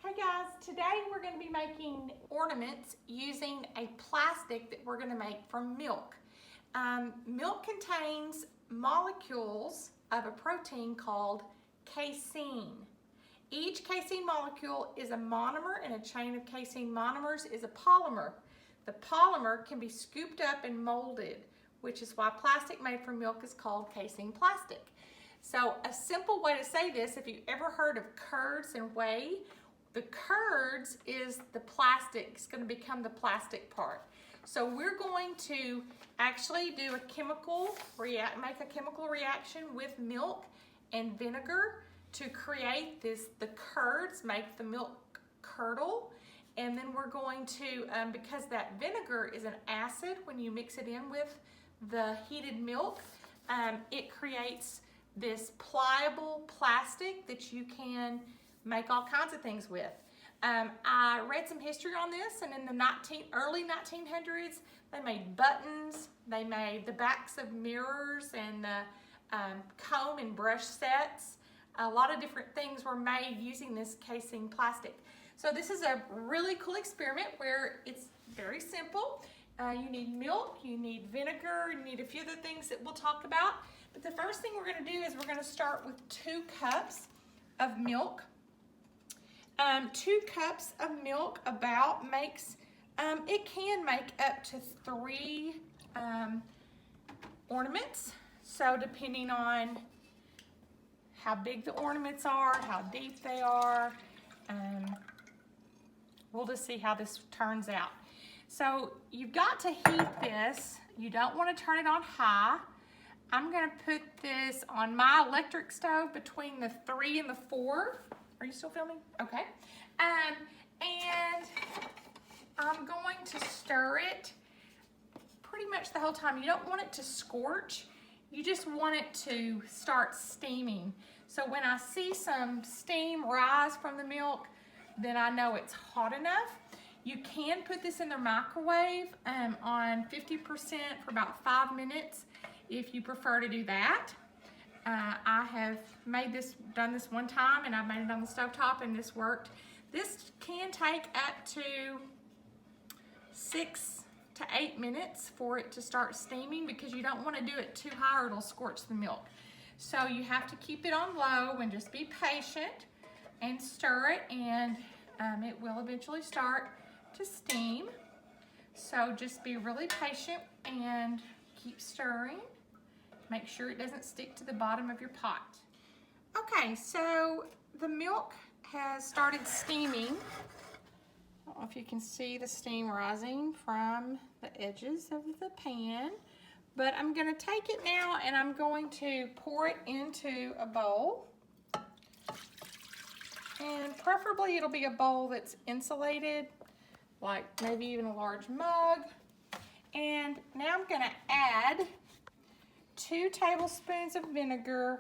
Hey guys, today we're going to be making ornaments using a plastic that we're going to make from milk. Milk contains molecules of a protein called casein. Each casein molecule is a monomer, and a chain of casein monomers is a polymer. The polymer can be scooped up and molded, which is why plastic made from milk is called casein plastic. So a simple way to say this, if you've ever heard of curds and whey, the curds is the plastic. It's going to become the plastic part. So we're going to actually do a chemical make a chemical reaction with milk and vinegar to create the curds, make the milk curdle. And then we're going to, because that vinegar is an acid, when you mix it in with the heated milk, it creates this pliable plastic that you can make all kinds of things with. I read some history on this, and in the early 1900s, they made buttons, they made the backs of mirrors and the comb and brush sets. A lot of different things were made using this casein plastic. So this is a really cool experiment where it's very simple. You need milk, you need vinegar, you need a few other things that we'll talk about. But the first thing we're going to do is we're going to start with 2 cups of milk. 2 cups of milk it can make up to 3 ornaments. So depending on how big the ornaments are, how deep they are, we'll just see how this turns out. So you've got to heat this. You don't want to turn it on high. I'm going to put this on my electric stove between the 3 and the 4. Are you still filming? Okay. And I'm going to stir it pretty much the whole time. You don't want it to scorch. You just want it to start steaming. So when I see some steam rise from the milk, then I know it's hot enough. You can put this in the microwave on 50% for about 5 minutes if you prefer to do that. I have done this one time, and I've made it on the stovetop, and this worked. This can take up to 6 to 8 minutes for it to start steaming, because you don't want to do it too high or it'll scorch the milk. So you have to keep it on low and just be patient and stir it, and it will eventually start to steam. So just be really patient and keep stirring. Make sure it doesn't stick to the bottom of your pot. Okay, so the milk has started steaming. I don't know if you can see the steam rising from the edges of the pan, but I'm going to take it now and I'm going to pour it into a bowl. And preferably it'll be a bowl that's insulated, like maybe even a large mug. And now I'm going to add 2 tablespoons of vinegar,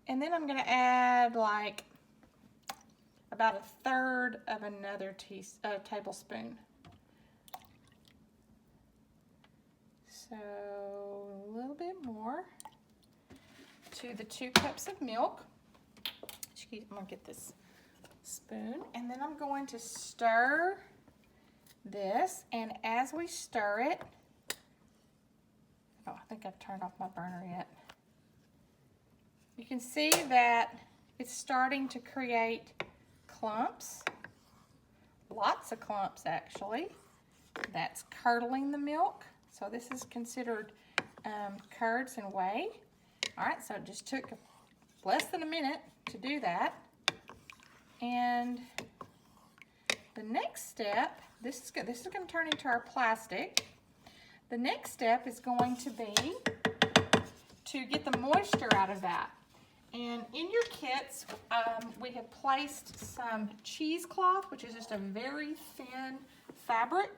and then I'm going to add like about 1/3 of another tablespoon. So a little bit more to the 2 cups of milk. Excuse me, I'm going to get this spoon, and then I'm going to stir this, and as we stir it, oh, I think I've turned off my burner yet. You can see that it's starting to create clumps, lots of clumps actually. That's curdling the milk. So this is considered curds and whey. All right, so it just took less than a minute to do that. And the next step, this is going to turn into our plastic. The next step is going to be to get the moisture out of that. And in your kits, we have placed some cheesecloth, which is just a very thin fabric.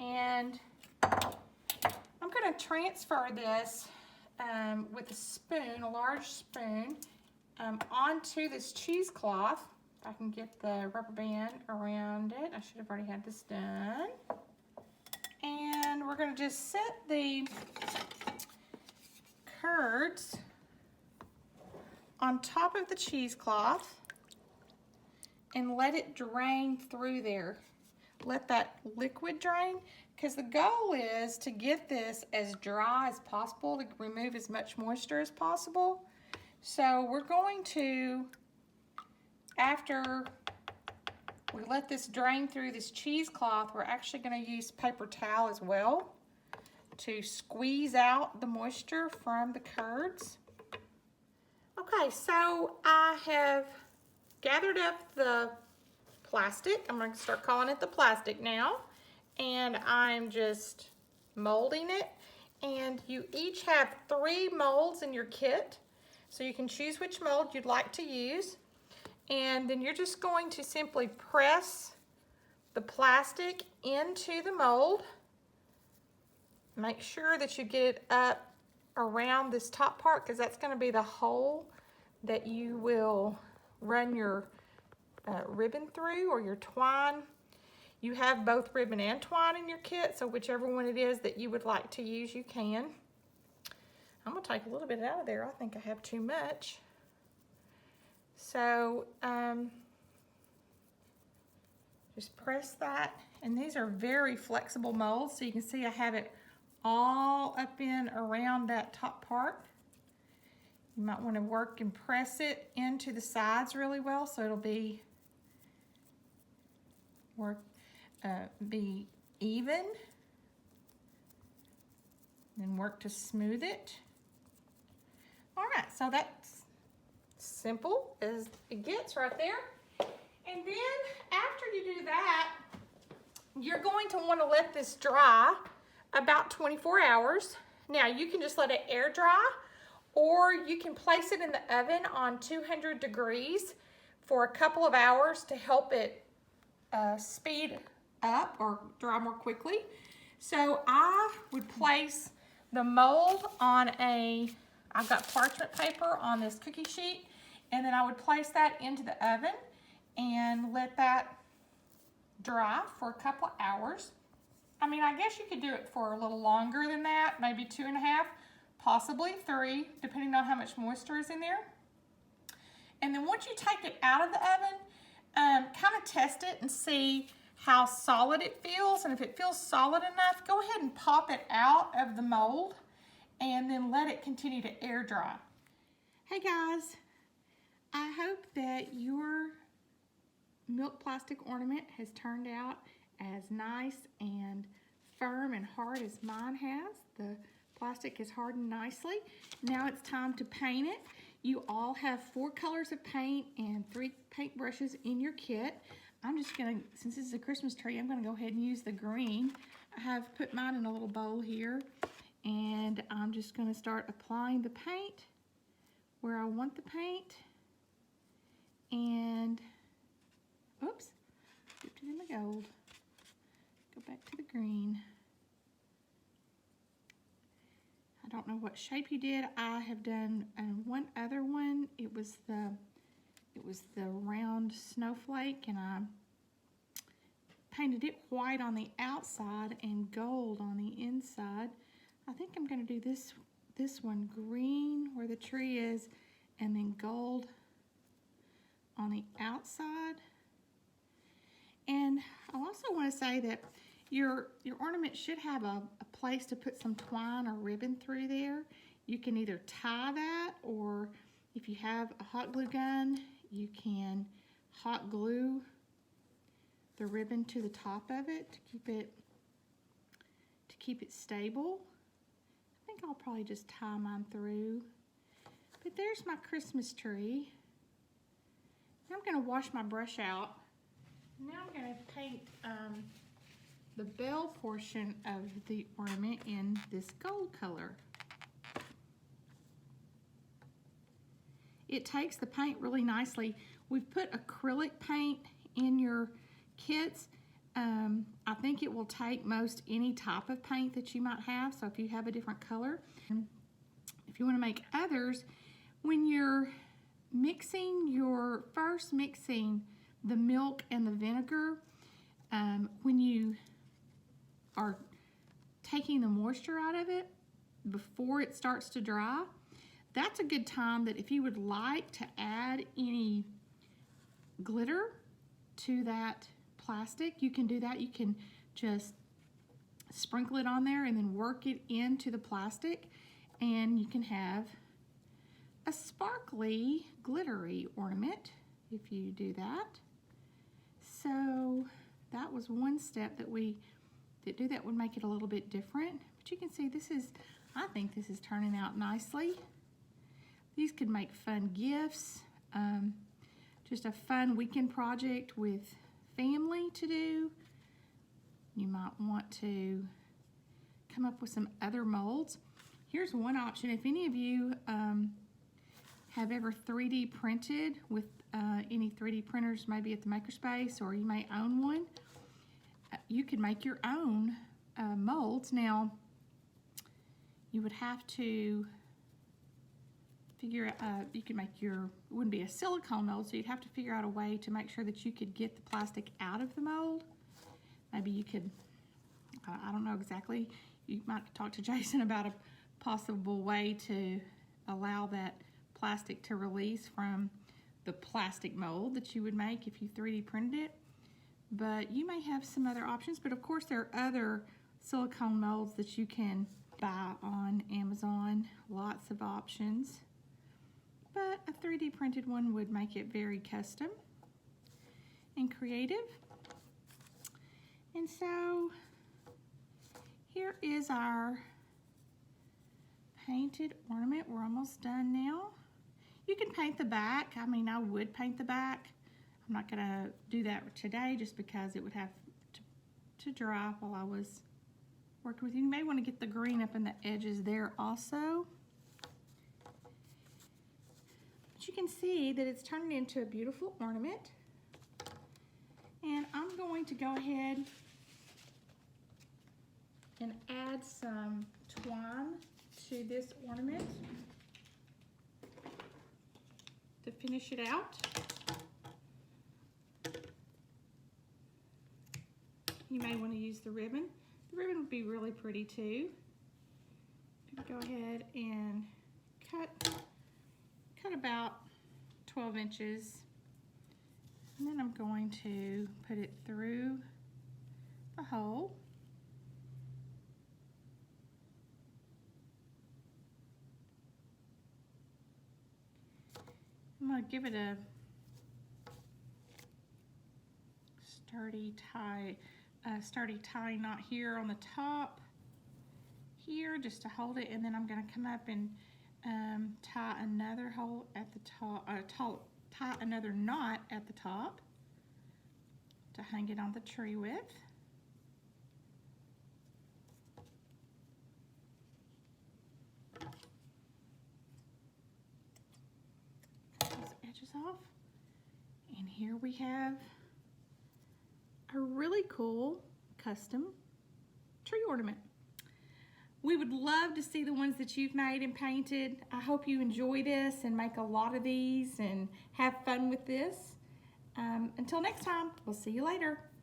And I'm going to transfer this with a spoon, a large spoon, onto this cheesecloth. If I can get the rubber band around it. I should have already had this done. And we're going to just set the curds on top of the cheesecloth and let it drain through there. Let that liquid drain, because the goal is to get this as dry as possible to remove as much moisture as possible. So we're going to, after we let this drain through this cheesecloth, we're actually going to use paper towel as well to squeeze out the moisture from the curds. Okay, so I have gathered up the plastic. I'm going to start calling it the plastic now. And I'm just molding it. And you each have 3 molds in your kit. So you can choose which mold you'd like to use. And then you're just going to simply press the plastic into the mold. Make sure that you get it up around this top part, because that's going to be the hole that you will run your ribbon through, or your twine. You have both ribbon and twine in your kit, so whichever one it is that you would like to use, you can. I'm going to take a little bit out of there. I think I have too much. So just press that, and these are very flexible molds, so you can see I have it all up in around that top part. You might want to work and press it into the sides really well, so it'll be even. Then work to smooth it. All right, so that's simple as it gets right there. And then after you do that, you're going to want to let this dry about 24 hours. Now you can just let it air dry, or you can place it in the oven on 200 degrees for a couple of hours to help it speed up or dry more quickly. So I would place the mold on I've got parchment paper on this cookie sheet, and then I would place that into the oven and let that dry for a couple of hours. I mean, I guess you could do it for a little longer than that, maybe 2.5, possibly 3, depending on how much moisture is in there. And then once you take it out of the oven, kind of test it and see how solid it feels. And if it feels solid enough, go ahead and pop it out of the mold and then let it continue to air dry. Hey guys, I hope that your milk plastic ornament has turned out as nice and firm and hard as mine has. The plastic is hardened nicely. Now it's time to paint it. You all have 4 colors of paint and 3 paint brushes in your kit. I'm just gonna, since this is a Christmas tree, I'm gonna go ahead and use the green. I have put mine in a little bowl here, and I'm just gonna start applying the paint where I want the paint. And, oops, dipped it in the gold. Go back to the green. I don't know what shape you did. I have done one other one. It was the round snowflake, and I painted it white on the outside and gold on the inside. I think I'm going to do this one green where the tree is, and then gold on the outside. And I also want to say that your ornament should have a place to put some twine or ribbon through there. You can either tie that, or if you have a hot glue gun, you can hot glue the ribbon to the top of it to keep it stable. I think I'll probably just tie mine through. But there's my Christmas tree. Now I'm going to wash my brush out. Now I'm going to paint the bell portion of the ornament in this gold color. It takes the paint really nicely. We've put acrylic paint in your kits. I think it will take most any type of paint that you might have, so if you have a different color. If you want to make others, when you're first mixing the milk and the vinegar, when you are taking the moisture out of it before it starts to dry, that's a good time that if you would like to add any glitter to that plastic, you can do that. You can just sprinkle it on there and then work it into the plastic, and you can have a sparkly, glittery ornament if you do that. So that was one step that we did do that would make it a little bit different. But you can see I think this is turning out nicely. These could make fun gifts, just a fun weekend project with family to do. You might want to come up with some other molds. Here's one option. If any of you have ever 3D printed with any 3D printers, maybe at the Makerspace, or you may own one, you could make your own molds. Now, you would have to figure out, you could make it wouldn't be a silicone mold, so you'd have to figure out a way to make sure that you could get the plastic out of the mold. Maybe you could, I don't know exactly, you might talk to Jason about a possible way to allow that plastic to release from the plastic mold that you would make if you 3D printed it. But you may have some other options, but of course there are other silicone molds that you can buy on Amazon, lots of options. But a 3D printed one would make it very custom and creative. And so here is our painted ornament. We're almost done now. You can paint the back. I mean, I would paint the back. I'm not gonna do that today just because it would have to dry while I was working with you. You may want to get the green up in the edges there also. But you can see that it's turning into a beautiful ornament. And I'm going to go ahead and add some twine to this ornament to finish it out. You may want to use the ribbon. The ribbon would be really pretty too. Go ahead and cut about 12 inches. And then I'm going to put it through the hole. I'm going to give it a sturdy tie knot here on the top here just to hold it, and then I'm going to come up and tie another hole at the top, tie another knot at the top to hang it on the tree with. Cut those edges off, and here we have a really cool custom tree ornament. We would love to see the ones that you've made and painted. I hope you enjoy this and make a lot of these and have fun with this. Until next time, we'll see you later.